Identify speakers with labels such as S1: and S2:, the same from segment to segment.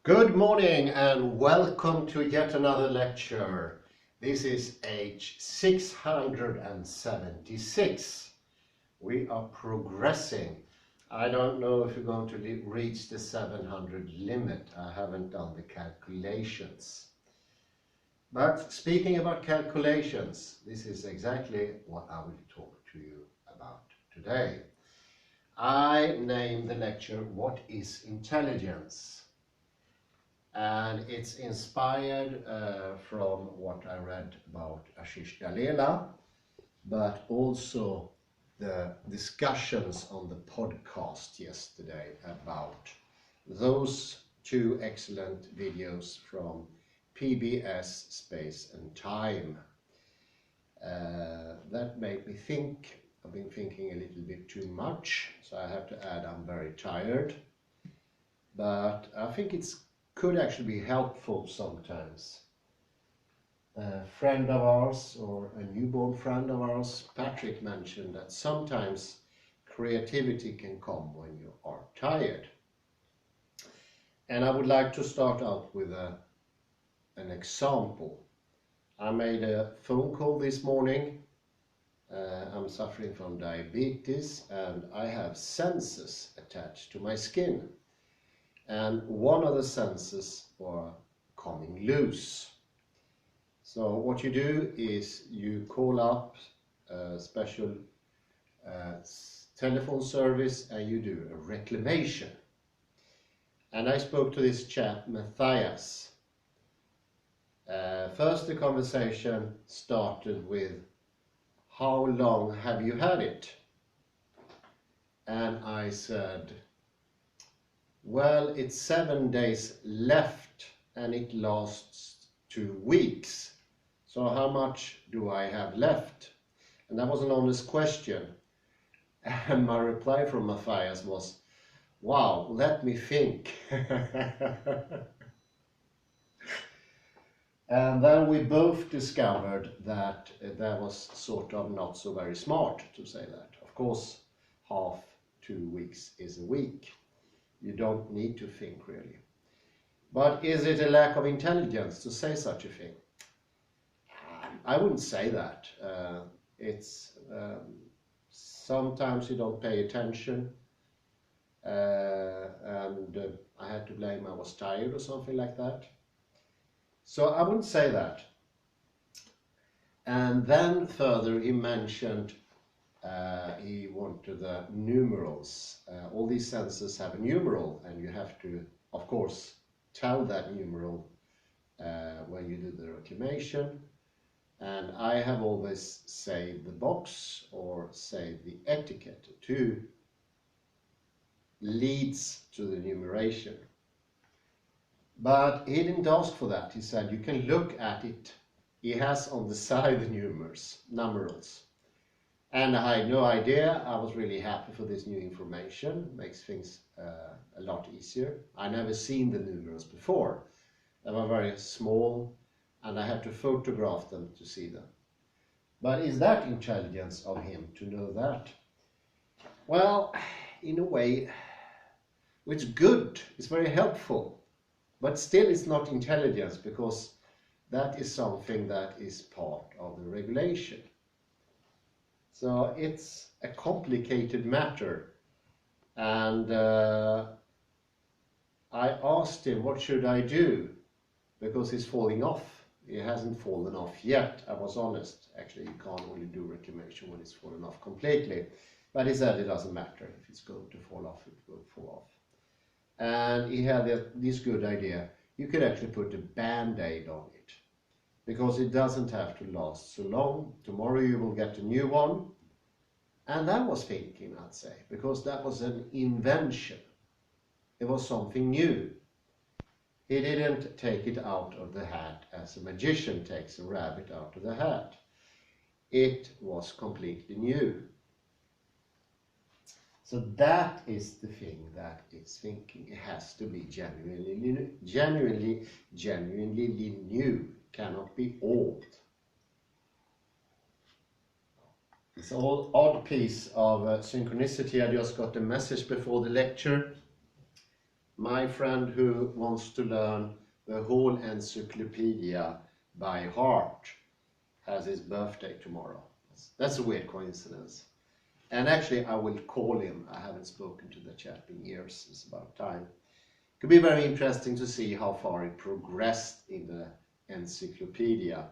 S1: Good morning and welcome to yet another lecture. This is age 676. We are progressing. I don't know if you're going to reach the 700 limit. I haven't done the calculations. But speaking about calculations, this is exactly what I will talk to you about today. I named the lecture What is Intelligence? And it's inspired from what I read about Ashish Dalela, but also the discussions on the podcast yesterday about those two excellent videos from PBS Space and Time. That made me think. I've been thinking a little bit too much, so I have to add I'm very tired. But I think it's could actually be helpful sometimes. A friend of ours, or a newborn friend of ours, Patrick, mentioned that sometimes creativity can come when you are tired. And I would like to start out with an example. I made a phone call this morning. I'm suffering from diabetes and I have sensors attached to my skin. And one of the sensors were coming loose. So what you do is you call up a special telephone service and you do a reclamation. And I spoke to this chap, Matthias. First the conversation started with, how long have you had it? And I said, well, it's 7 days left and it lasts 2 weeks. So how much do I have left? And that was an honest question. And my reply from Matthias was, wow, let me think. And then we both discovered that that was sort of not so very smart to say that. Of course, half 2 weeks is a week. You don't need to think really. But is it a lack of intelligence to say such a thing? I wouldn't say that. It's sometimes you don't pay attention, and I had to blame I was tired or something like that. So I wouldn't say that. And then further he mentioned he wanted the numerals. All these sensors have a numeral and you have to, of course, tell that numeral when you do the reclamation. And I have always saved the box or saved the etiquette to leads to the numeration. But he didn't ask for that. He said you can look at it. He has on the side the numerals. And I had no idea. I was really happy for this new information. Makes things a lot easier. I never seen the numerals before. They were very small and I had to photograph them to see them. But is that intelligence of him to know that? Well, in a way, it's good. It's very helpful. But still it's not intelligence because that is something that is part of the regulation. So it's a complicated matter, and I asked him, what should I do? Because he's falling off. He hasn't fallen off yet, I was honest. Actually, you can't only do reclamation when it's fallen off completely. But he said it doesn't matter. If it's going to fall off, it will fall off. And he had this good idea. You could actually put a band-aid on it, because it doesn't have to last so long. Tomorrow you will get a new one. And that was thinking, I'd say, because that was an invention. It was something new. He didn't take it out of the hat as a magician takes a rabbit out of the hat. It was completely new. So that is the thing that is thinking. It has to be genuinely new. Cannot be old. It's an odd piece of synchronicity. I just got a message before the lecture My friend who wants to learn the whole encyclopedia by heart has his birthday tomorrow. That's a weird coincidence. And actually, I will call him. I haven't spoken to the chap in years. It's about time. Could be very interesting to see how far he progressed in the encyclopedia.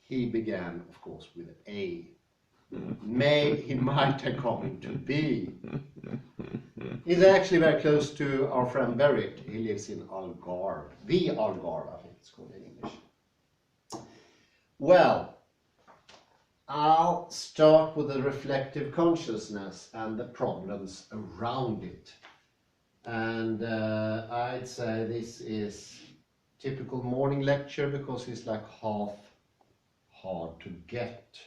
S1: He began, of course, with an A. He might have come into B. He's actually very close to our friend Berit. He lives in Algarve. The Algarve, I think it's called in English. Well, I'll start with the reflective consciousness and the problems around it. And I'd say this is typical morning lecture because it's like half hard to get.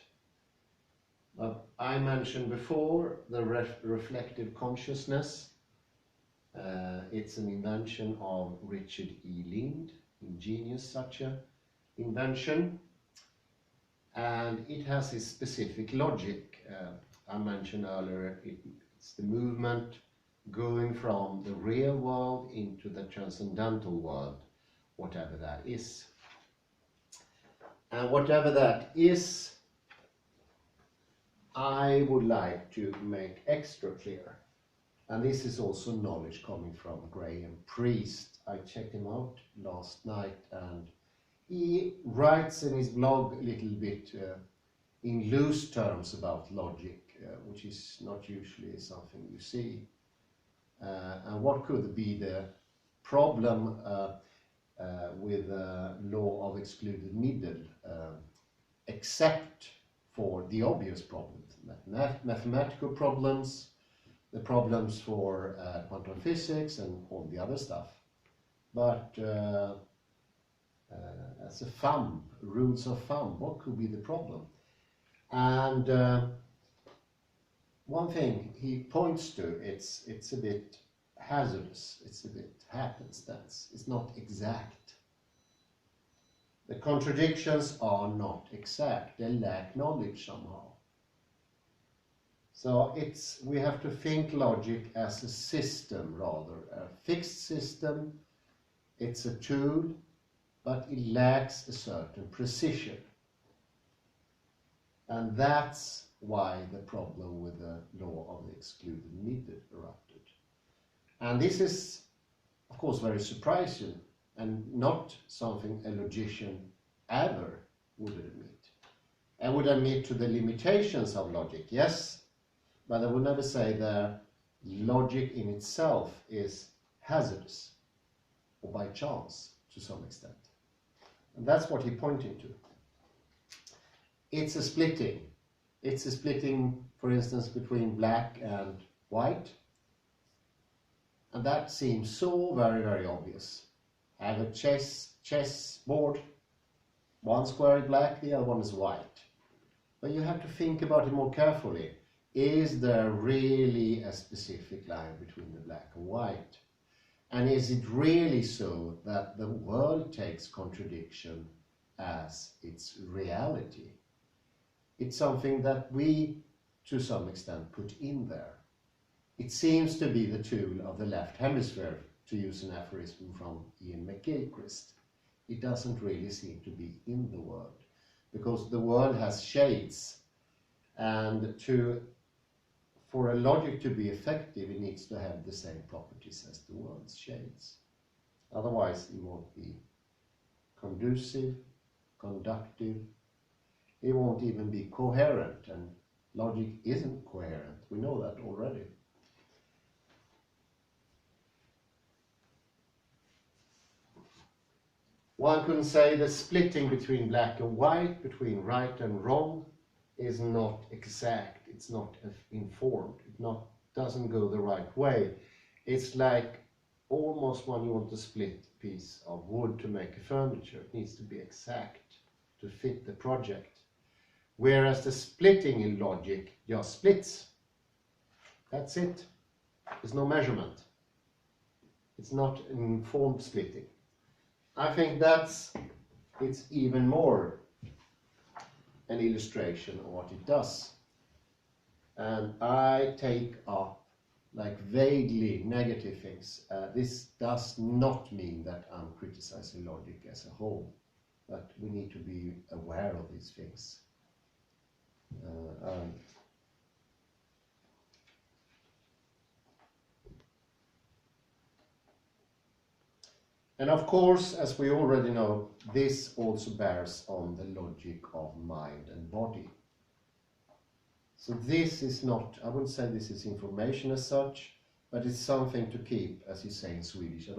S1: I mentioned before the reflective consciousness. It's an invention of Richard E. Lind, ingenious such a invention. And it has a specific logic. I mentioned earlier, it's the movement going from the real world into the transcendental world, whatever that is. And whatever that is, I would like to make extra clear. And this is also knowledge coming from Graham Priest. I checked him out last night, and he writes in his blog a little bit in loose terms about logic, which is not usually something you see. And what could be the problem with the law of excluded middle, except for the obvious problems, mathematical problems, the problems for quantum physics and all the other stuff. But as a thumb, rules of thumb, what could be the problem? And one thing he points to, it's a bit hazardous, it's a bit happenstance, it's not exact. The contradictions are not exact, they lack knowledge somehow. So we have to think logic as a system rather, a fixed system. It's a tool, but it lacks a certain precision. And that's why the problem with the law of the excluded middle erupted. And this is, of course, very surprising and not something a logician ever would admit. I would admit to the limitations of logic, yes, but I would never say that logic in itself is hazardous or by chance to some extent. And that's what he's pointing to. It's a splitting. It's a splitting, for instance, between black and white. And that seems so very, very obvious. I have a chess board. One square is black, the other one is white. But you have to think about it more carefully. Is there really a specific line between the black and white? And is it really so that the world takes contradiction as its reality? It's something that we, to some extent, put in there. It seems to be the tool of the left hemisphere, to use an aphorism from Ian McGilchrist. It doesn't really seem to be in the world, because the world has shades, and for a logic to be effective, it needs to have the same properties as the world's shades. Otherwise, it won't be conducive, conductive. It won't even be coherent, and logic isn't coherent. We know that already. One can say the splitting between black and white, between right and wrong, is not exact. It's not informed. It doesn't go the right way. It's like almost when you want to split a piece of wood to make a furniture. It needs to be exact to fit the project. Whereas the splitting in logic just splits. That's it. There's no measurement. It's not an informed splitting. I think it's even more an illustration of what it does. And I take up like vaguely negative things. This does not mean that I'm criticizing logic as a whole, but we need to be aware of these things. And of course, as we already know, this also bears on the logic of mind and body. So this is not, I wouldn't say this is information as such, but it's something to keep, as you say in Swedish.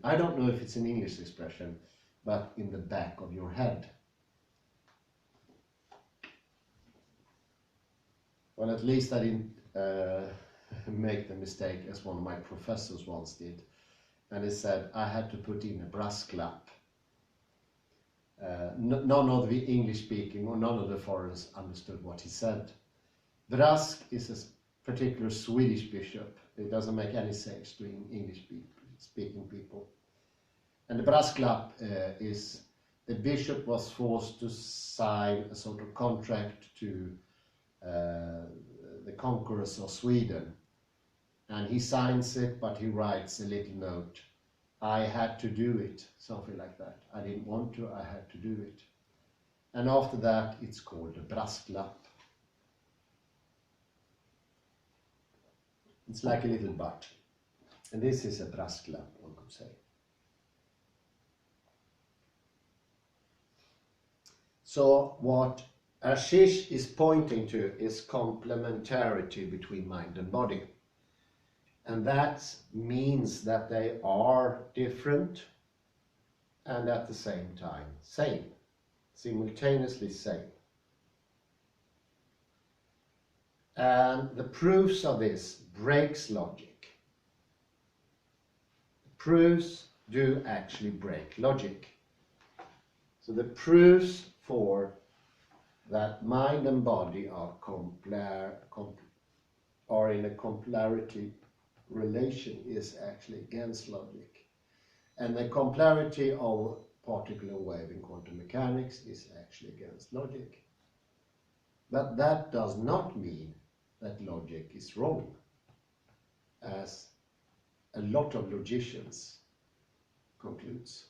S1: I don't know if it's an English expression, but in the back of your head. Well, at least I didn't make the mistake as one of my professors once did. And he said I had to put in a brasklapp. None of the English speaking or none of the foreigners understood what he said. Brask is a particular Swedish bishop. It doesn't make any sense to English speaking people. And the brasklapp is the bishop was forced to sign a sort of contract to the conquerors of Sweden. And he signs it, but he writes a little note. I had to do it, something like that. I didn't want to, I had to do it. And after that, it's called a brasklapp. It's like a little but. And this is a brasklapp, one could say. So what Ashish is pointing to is complementarity between mind and body. And that means that they are different and at the same time same, simultaneously same. And the proofs of this breaks logic. The proofs do actually break logic. So the proofs for that mind and body are in a complementarity relation is actually against logic. And the complementarity of particle and wave in quantum mechanics is actually against logic. But that does not mean that logic is wrong, as a lot of logicians concludes.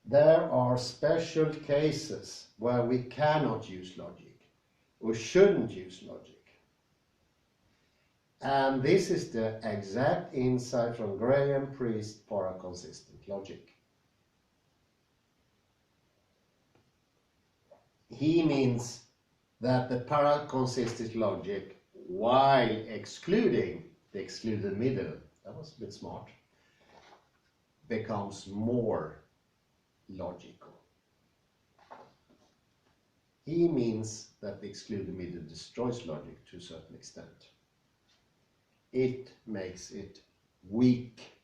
S1: There are special cases where we cannot use logic or shouldn't use logic. And this is the exact insight from Graham Priest's paraconsistent logic. He means that the paraconsistent logic, while excluding the excluded middle, that was a bit smart, becomes more logical. He means that the excluded middle destroys logic to a certain extent. It makes it weak.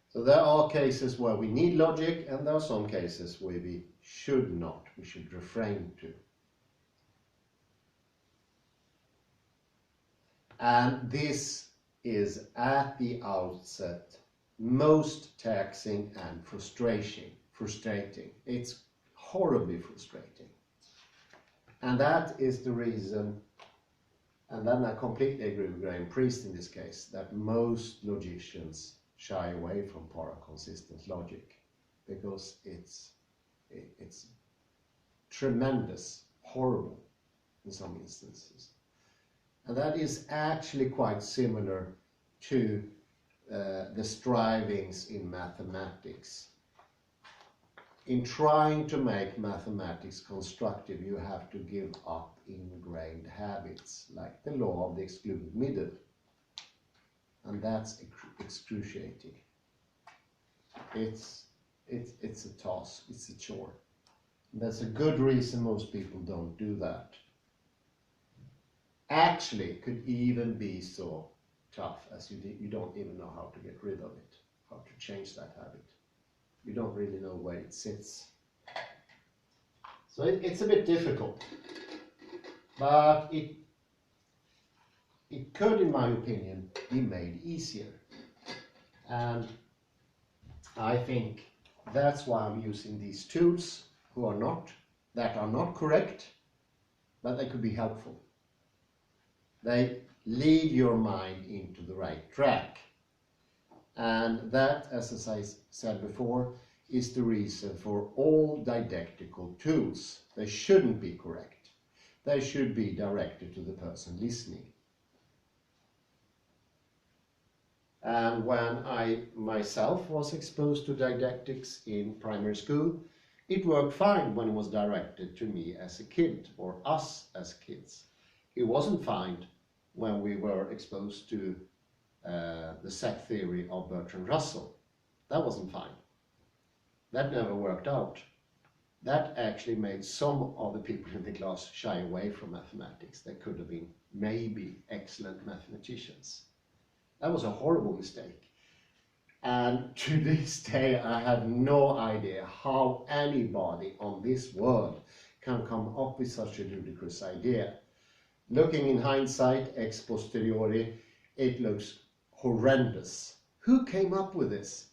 S1: So there are cases where we need logic, and there are some cases where we should not, we should refrain to. And this is at the outset most taxing and frustrating. It's horribly frustrating. And that is the reason, and then I completely agree with Graham Priest in this case, that most logicians shy away from paraconsistent logic, because it's tremendous, horrible in some instances. And that is actually quite similar to the strivings in mathematics. In trying to make mathematics constructive, you have to give up ingrained habits, like the law of the excluded middle. And that's excruciating. It's a task, it's a chore. And that's a good reason most people don't do that. Actually, it could even be so tough as you don't even know how to get rid of it, how to change that habit. You don't really know where it sits. So it's a bit difficult, but it could, in my opinion, be made easier. And I think That's why I'm using these tools that are not correct, but they could be helpful. They lead your mind into the right track. And that, as I said before, is the reason for all didactical tools. They shouldn't be correct. They should be directed to the person listening. And when I myself was exposed to didactics in primary school, it worked fine when it was directed to me as a kid, or us as kids. It wasn't fine when we were exposed to the set theory of Bertrand Russell. That wasn't fine. That never worked out. That actually made some of the people in the class shy away from mathematics. They could have been maybe excellent mathematicians. That was a horrible mistake. And to this day, I have no idea how anybody on this world can come up with such a ludicrous idea. Looking in hindsight, ex posteriori, it looks horrendous. Who came up with this?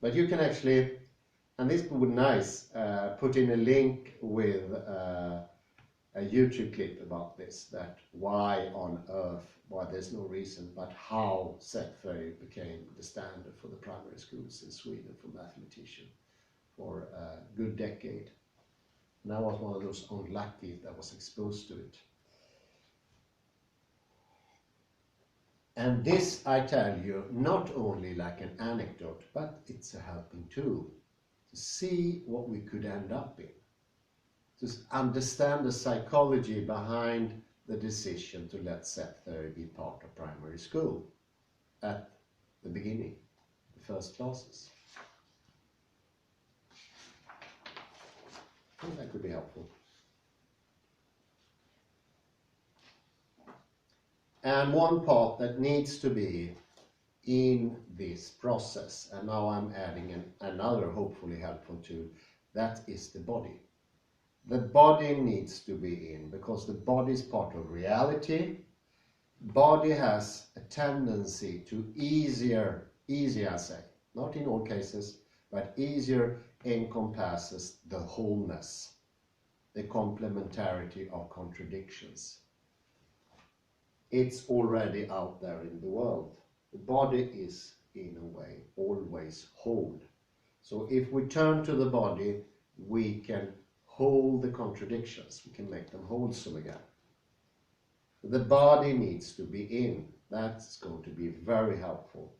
S1: But you can actually, and this would be nice, put in a link with a YouTube clip about this, that why on earth, why there's no reason, but how set theory became the standard for the primary schools in Sweden for mathematicians for a good decade. And I was one of those unlucky that was exposed to it. And this, I tell you, not only like an anecdote, but it's a helping tool to see what we could end up in. To understand the psychology behind the decision to let set theory be part of primary school at the beginning, the first classes. I think that could be helpful. And one part that needs to be in this process, and now I'm adding another hopefully helpful tool, that is the body. The body needs to be in, because the body is part of reality. Body has a tendency to easier I say, not in all cases, but easier encompasses the wholeness, the complementarity of contradictions. It's already out there in the world. The body is, in a way, always whole. So if we turn to the body, we can hold the contradictions. We can make them wholesome again. The body needs to be in. That's going to be very helpful,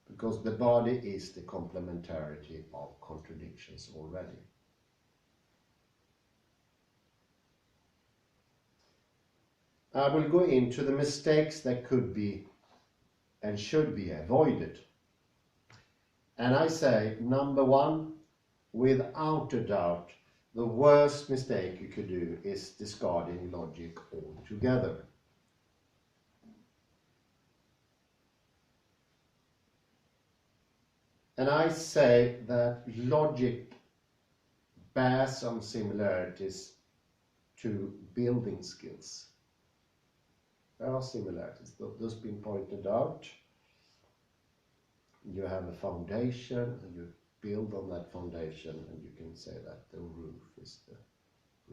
S1: because the body is the complementarity of contradictions already. I will go into the mistakes that could be and should be avoided. And I say, number one, without a doubt, the worst mistake you could do is discarding logic altogether. And I say that logic bears some similarities to building skills. There are similarities, those been pointed out. You have a foundation and you build on that foundation, and you can say that the roof is the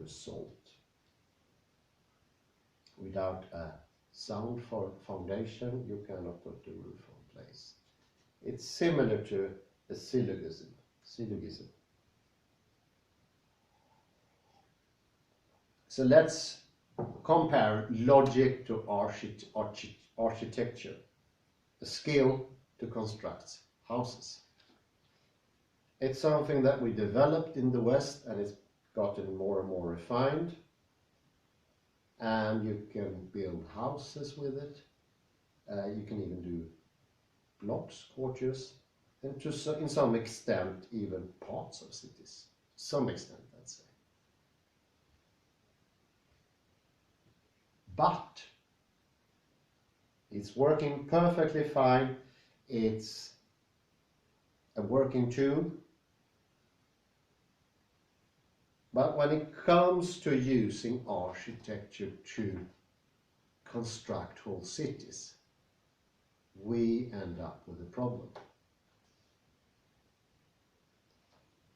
S1: result. Without a sound foundation, you cannot put the roof on place. It's similar to a syllogism. So let's compare logic to architecture, a skill to construct houses. It's something that we developed in the West, and it's gotten more and more refined. And you can build houses with it. You can even do blocks, courtyards, and to in some extent even parts of cities. To some extent, let's say. But it's working perfectly fine. It's a working tool. But when it comes to using architecture to construct whole cities, we end up with a problem.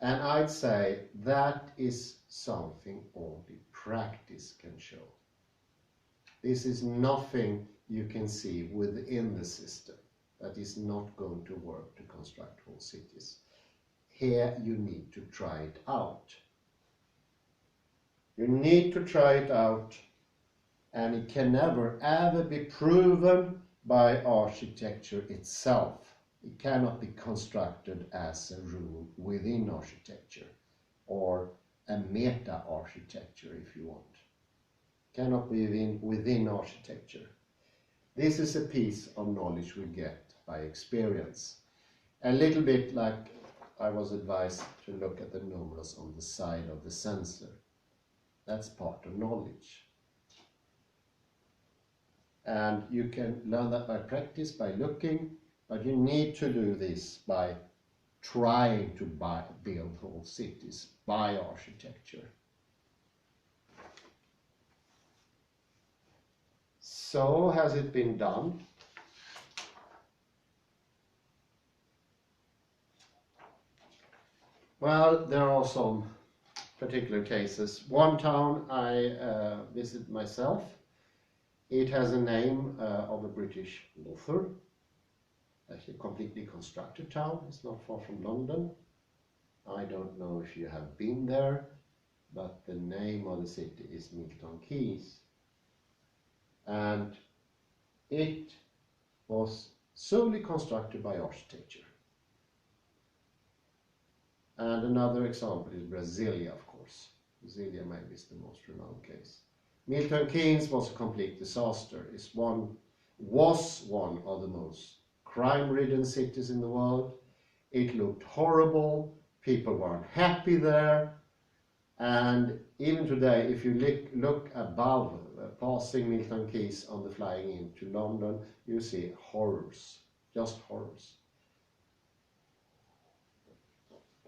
S1: And I'd say that is something only practice can show. This is nothing you can see within the system. That is not going to work to construct whole cities. Here you need to try it out. You need to try it out, and it can never ever be proven by architecture itself. It cannot be constructed as a rule within architecture, or a meta-architecture if you want. Cannot be within architecture. This is a piece of knowledge we get by experience. A little bit like I was advised to look at the numerals on the side of the sensor. That's part of knowledge. And you can learn that by practice, by looking, but you need to do this by trying to build whole cities by architecture. So has it been done? Well, there are some particular cases. One town I visited myself. It has a name of a British author. Actually, a completely constructed town. It's not far from London. I don't know if you have been there, but the name of the city is Milton Keynes. And it was solely constructed by architecture. And another example is Brasilia, of course. Brasilia maybe is the most renowned case. Milton Keynes was a complete disaster. It was one of the most crime-ridden cities in the world. It looked horrible. People weren't happy there. And even today, if you look above, passing Milton Keynes on the flying into London, you see horrors, just horrors.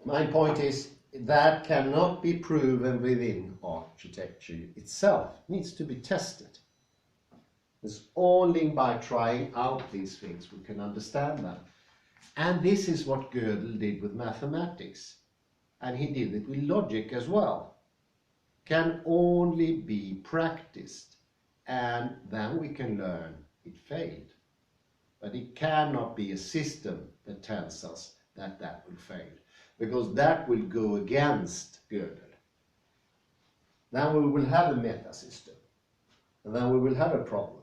S1: My point is that cannot be proven within architecture itself. It needs to be tested. It's only by trying out these things we can understand them. And this is what Gödel did with mathematics. And he did it with logic as well. Can only be practiced. And then we can learn it failed. But it cannot be a system that tells us that that will fail. Because that will go against Gödel. Then we will have a meta system. And then we will have a problem.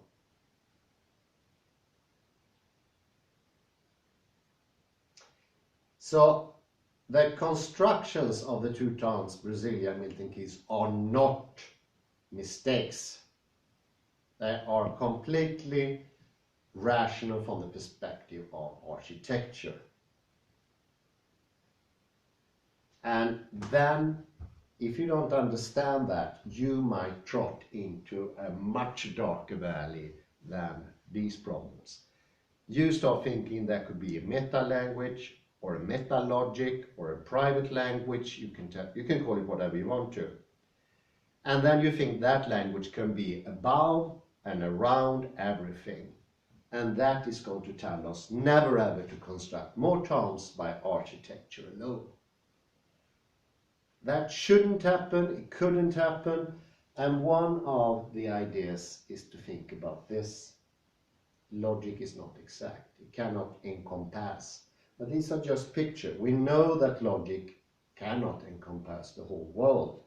S1: So the constructions of the two towns, Brasilia and Milton Keynes, are not mistakes. They are completely rational from the perspective of architecture. And then, if you don't understand that, you might trot into a much darker valley than these problems. You start thinking there could be a meta-language, or a meta-logic, or a private language. You can call it whatever you want to. And then you think that language can be above and around everything. And that is going to tell us never ever to construct more towns by architecture alone. That shouldn't happen, it couldn't happen, and one of the ideas is to think about this. Logic is not exact, it cannot encompass, but these are just pictures. We know that logic cannot encompass the whole world.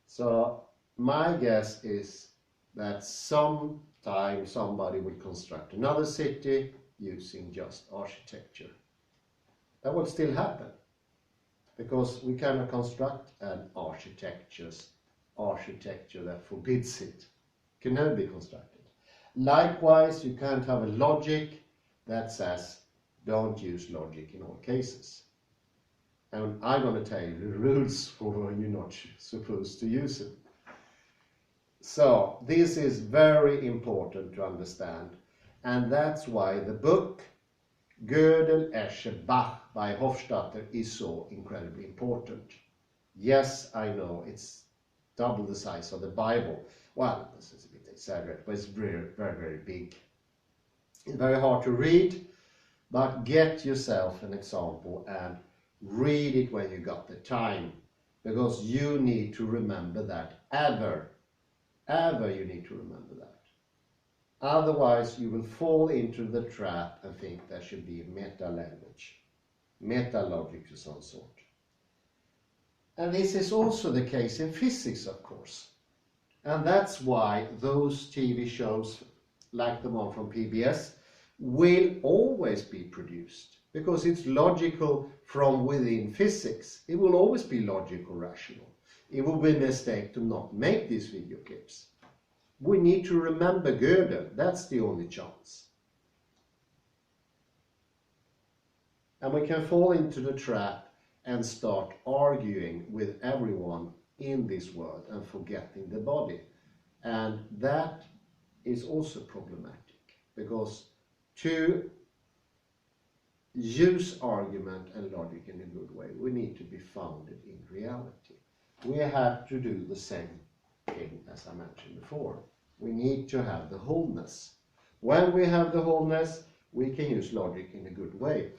S1: So my guess is that sometime somebody will construct another city using just architecture. That will still happen. Because we cannot construct an architecture that forbids it. It can never be constructed. Likewise, you can't have a logic that says, don't use logic in all cases. And I'm going to tell you the rules for when you're not supposed to use it. So, this is very important to understand. And that's why the book Gödel, Escher, Bach by Hofstadter is so incredibly important. Yes, I know, it's double the size of the Bible. Well, this is a bit exaggerated, but it's very, very, very big. It's very hard to read, but get yourself an example and read it when you got the time, because you need to remember that ever you need to remember that. Otherwise you will fall into the trap and think there should be a meta language, meta logic of some sort. And this is also the case in physics, of course. And that's why those TV shows like the one from PBS will always be produced, because it's logical from within physics. It will always be logical, rational. It will be a mistake to not make these video clips. We need to remember Gödel. That's the only chance. And we can fall into the trap and start arguing with everyone in this world and forgetting the body. And that is also problematic, because to use argument and logic in a good way, we need to be founded in reality. We have to do the same thing as I mentioned before. We need to have the wholeness. When we have the wholeness, we can use logic in a good way.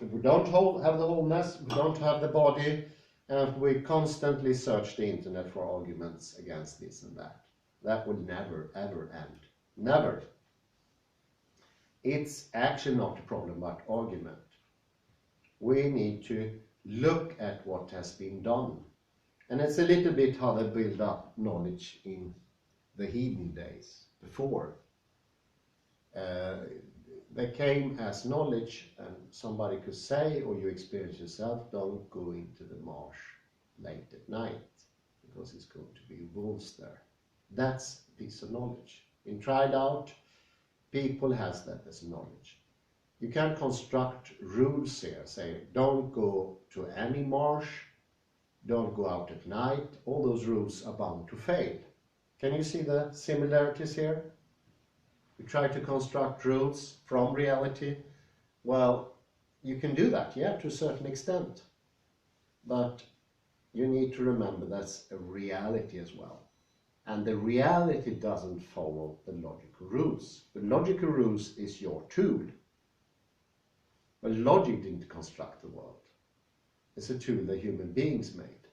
S1: If we don't have the wholeness, we don't have the body, and we constantly search the internet for arguments against this and that, that will never ever end. Never. It's actually not a problem about argument. We need to look at what has been done. And it's a little bit how they build up knowledge in the heathen days before. They came as knowledge, and somebody could say, or you experience yourself, don't go into the marsh late at night because it's going to be wolves there. That's a piece of knowledge. In tried out, people has that as knowledge. You can't construct rules here, say don't go to any marsh, don't go out at night. All those rules are bound to fail. Can you see the similarities here? You try to construct rules from reality. Well, you can do that, yeah, to a certain extent. But you need to remember that's a reality as well. And the reality doesn't follow the logical rules. The logical rules is your tool. But logic didn't construct the world. It's a tool that human beings made.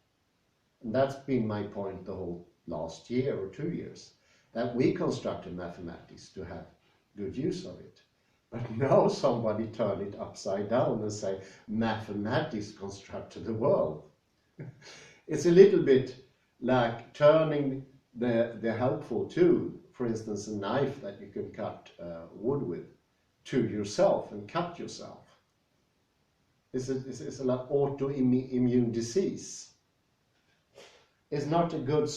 S1: And that's been my point the whole last year or 2 years, that we constructed mathematics to have good use of it. But now somebody turned it upside down and say mathematics constructed the world. It's a little bit like turning the helpful tool, for instance a knife that you can cut wood with, to yourself and cut yourself. It's a like autoimmune disease. It's not a good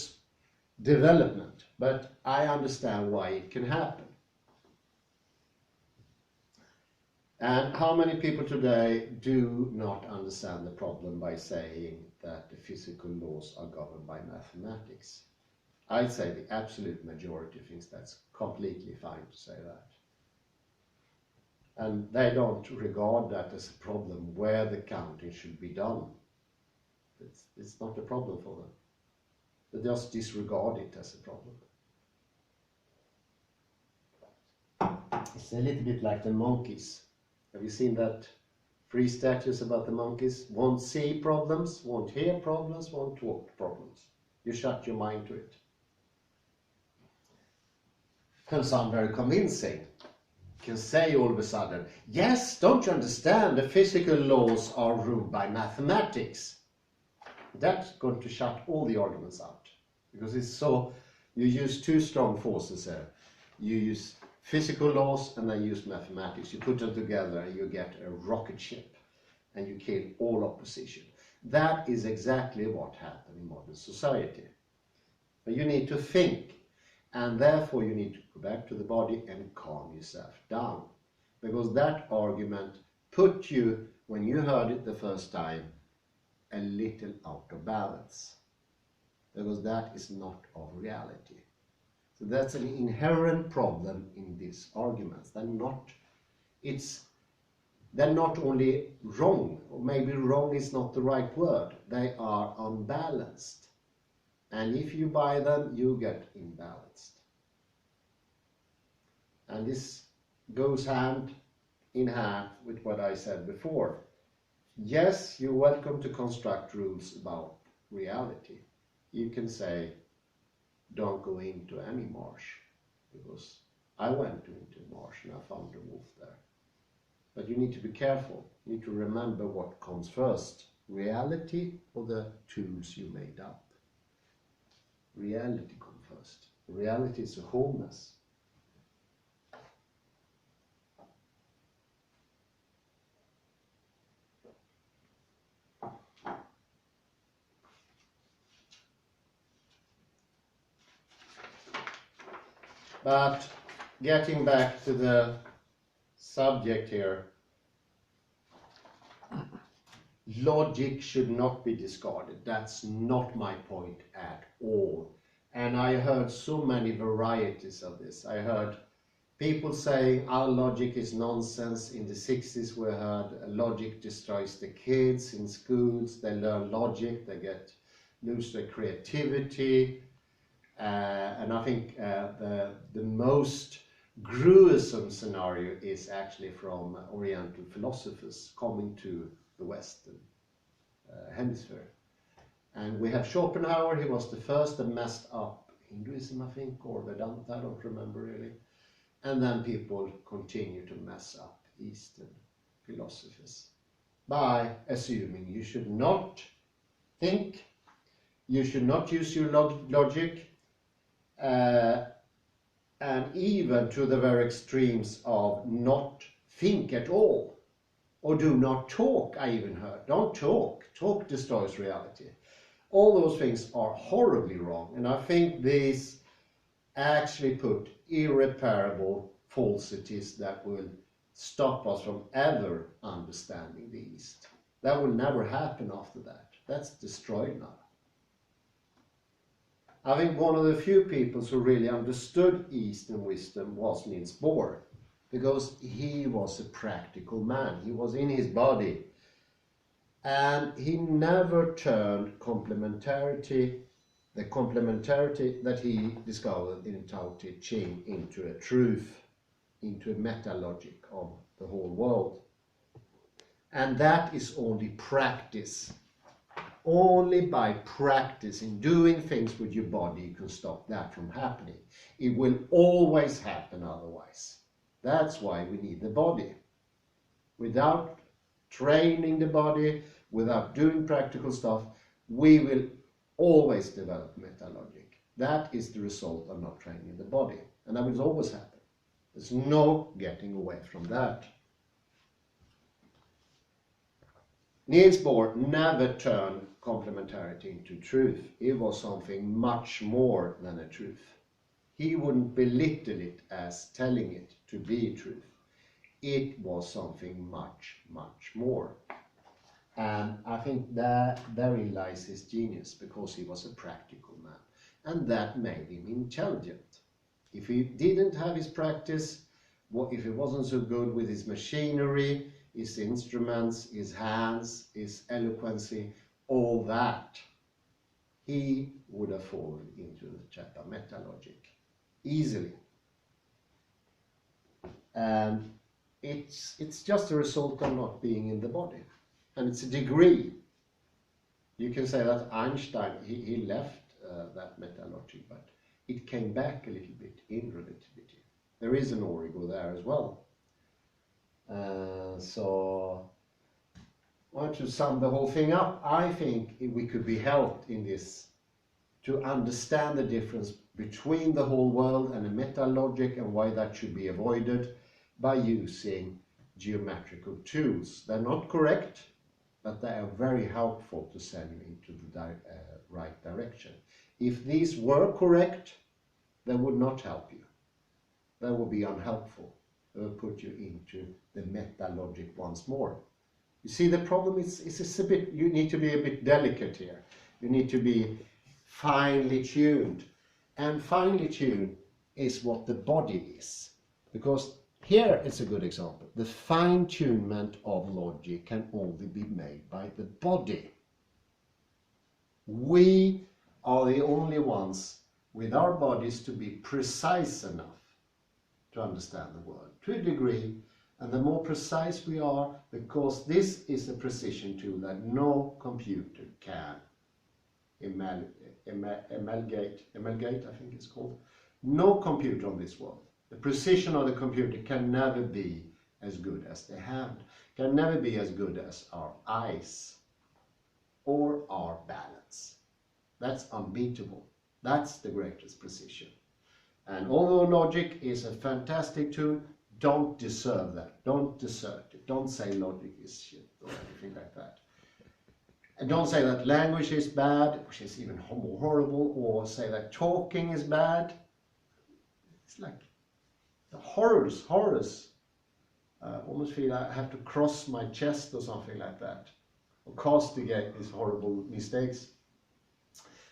S1: development, but I understand why it can happen. And how many people today do not understand the problem by saying that the physical laws are governed by mathematics? I'd say the absolute majority thinks that's completely fine to say that. And they don't regard that as a problem where the counting should be done. It's not a problem for them. They just disregard it as a problem. It's a little bit like the monkeys. Have you seen that 3 statues about the monkeys? Won't see problems, won't hear problems, won't talk problems. You shut your mind to it. Can sound very convincing. Can say all of a sudden, yes, don't you understand, the physical laws are ruled by mathematics. That's going to shut all the arguments out, because it's so, you use 2 strong forces there. You use physical laws and then use mathematics. You put them together and you get a rocket ship and you kill all opposition. That is exactly what happened in modern society. But you need to think, and therefore you need to go back to the body and calm yourself down, because that argument put you, when you heard it the first time, a little out of balance, because that is not of reality. So that's an inherent problem in these arguments. They're not only wrong, or maybe wrong is not the right word, they are unbalanced. And if you buy them, you get imbalanced. And this goes hand in hand with what I said before. Yes, you're welcome to construct rules about reality. You can say, don't go into any marsh, because I went into a marsh and I found a wolf there. But you need to be careful. You need to remember what comes first, reality or the tools you made up. Reality comes first. Reality is a wholeness. But getting back to the subject here, logic should not be discarded. That's not my point at all. And I heard so many varieties of this. I heard people saying our logic is nonsense. In the 60s we heard logic destroys the kids in schools. They learn logic, they lose their creativity. And I think the most gruesome scenario is actually from Oriental philosophers coming to the Western hemisphere. And we have Schopenhauer. He was the first that messed up Hinduism, I think, or Vedanta, I don't remember really. And then people continue to mess up Eastern philosophies by assuming you should not think, you should not use your logic, and even to the very extremes of not think at all, or do not talk. I even heard, don't talk, talk destroys reality. All those things are horribly wrong, and I think these actually put irreparable falsities that will stop us from ever understanding the East. That will never happen after that. That's destroyed now. I think one of the few people who really understood Eastern wisdom was Niels Bohr, because he was a practical man. He was in his body, and he never turned complementarity, the complementarity that he discovered in Tao Te Ching, into a truth, into a meta-logic of the whole world. And that is only practice. Only by practicing, doing things with your body, you can stop that from happening. It will always happen otherwise. That's why we need the body. Without training the body, without doing practical stuff, we will always develop meta-logic. That is the result of not training the body. And that will always happen. There's no getting away from that. Niels Bohr never turned complementarity into truth. It was something much more than a truth. He wouldn't belittle it as telling it to be truth. It was something much, much more. And I think that therein lies his genius, because he was a practical man. And that made him intelligent. If he didn't have his practice, if he wasn't so good with his machinery, his instruments, his hands, his eloquency, all that, he would have fallen into the trap of meta-logic easily. And it's just a result of not being in the body. And it's a degree. You can say that Einstein, he left that meta-logic, but it came back a little bit in relativity. There is an origo there as well. So, I want to sum the whole thing up. I think we could be helped in this to understand the difference between the whole world and the meta-logic, and why that should be avoided, by using geometrical tools. They're not correct, but they are very helpful to send you into the right direction. If these were correct, they would not help you. They would be unhelpful. They will put you into the meta-logic once more. You see, the problem is a bit, you need to be a bit delicate here. You need to be finely tuned. And finely tuned is what the body is. Because here is a good example. The fine-tunement of logic can only be made by the body. We are the only ones with our bodies to be precise enough to understand the world to a degree, And the more precise we are, because this is a precision tool that no computer can amalgate, I think it's called. No computer on this world. The precision of the computer can never be as good as the hand, can never be as good as our eyes or our balance. That's unbeatable. That's the greatest precision. And although logic is a fantastic tool, don't deserve that. Don't desert it. Don't say logic is shit or anything like that. And don't say that language is bad, which is even more horrible, or say that talking is bad. It's like the horrors. Almost feel I have to cross my chest or something like that, or castigate these horrible mistakes.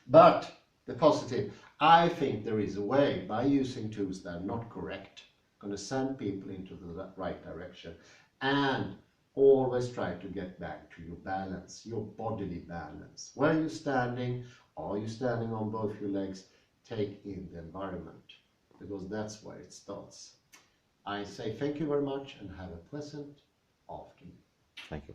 S1: But the positive, I think there is a way, by using tools that are not correct, going to send people into the right direction, and always try to get back to your balance, your bodily balance. Where are you standing? Are you standing on both your legs? Take in the environment, because that's where it starts. I say thank you very much and have a pleasant afternoon.
S2: Thank you.